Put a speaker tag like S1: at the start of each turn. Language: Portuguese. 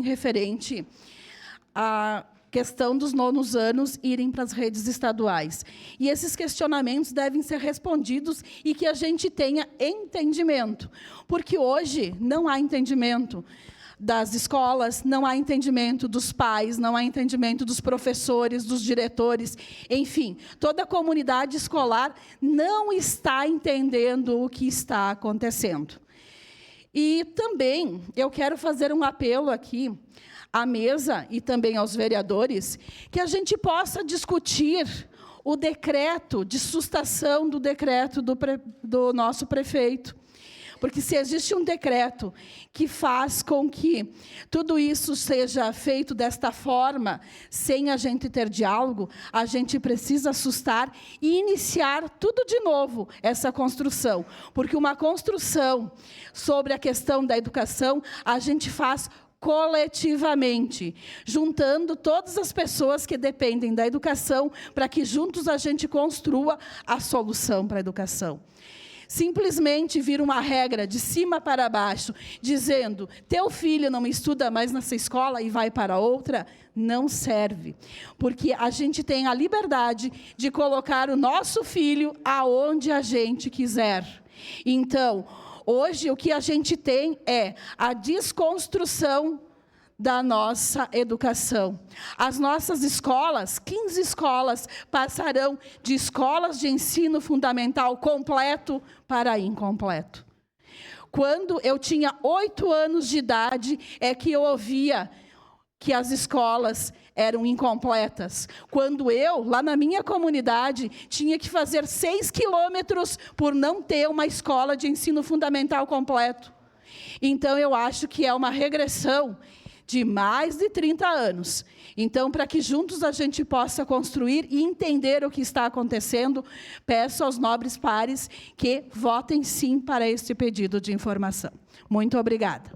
S1: referente à questão dos nonos anos irem para as redes estaduais. E esses questionamentos devem ser respondidos e que a gente tenha entendimento, porque hoje não há entendimento das escolas, não há entendimento dos pais, não há entendimento dos professores, dos diretores, enfim, toda a comunidade escolar não está entendendo o que está acontecendo. E também eu quero fazer um apelo aqui à mesa e também aos vereadores, que a gente possa discutir o decreto de sustação do decreto do nosso prefeito. Porque se existe um decreto que faz com que tudo isso seja feito desta forma, sem a gente ter diálogo, a gente precisa sustar e iniciar tudo de novo, essa construção. Porque uma construção sobre a questão da educação, a gente faz coletivamente, juntando todas as pessoas que dependem da educação, para que juntos a gente construa a solução para a educação. Simplesmente vir uma regra de cima para baixo, dizendo, teu filho não estuda mais nessa escola e vai para outra, não serve. Porque a gente tem a liberdade de colocar o nosso filho aonde a gente quiser. Então, hoje, o que a gente tem é a desconstrução da nossa educação. As nossas escolas, 15 escolas, passarão de escolas de ensino fundamental completo para incompleto. Quando eu tinha 8 anos de idade, é que eu ouvia que as escolas eram incompletas. Quando eu, lá na minha comunidade, tinha que fazer 6 quilômetros por não ter uma escola de ensino fundamental completo. Então, eu acho que é uma regressão de mais de 30 anos. Então, para que juntos a gente possa construir e entender o que está acontecendo, peço aos nobres pares que votem sim para este pedido de informação. Muito obrigada.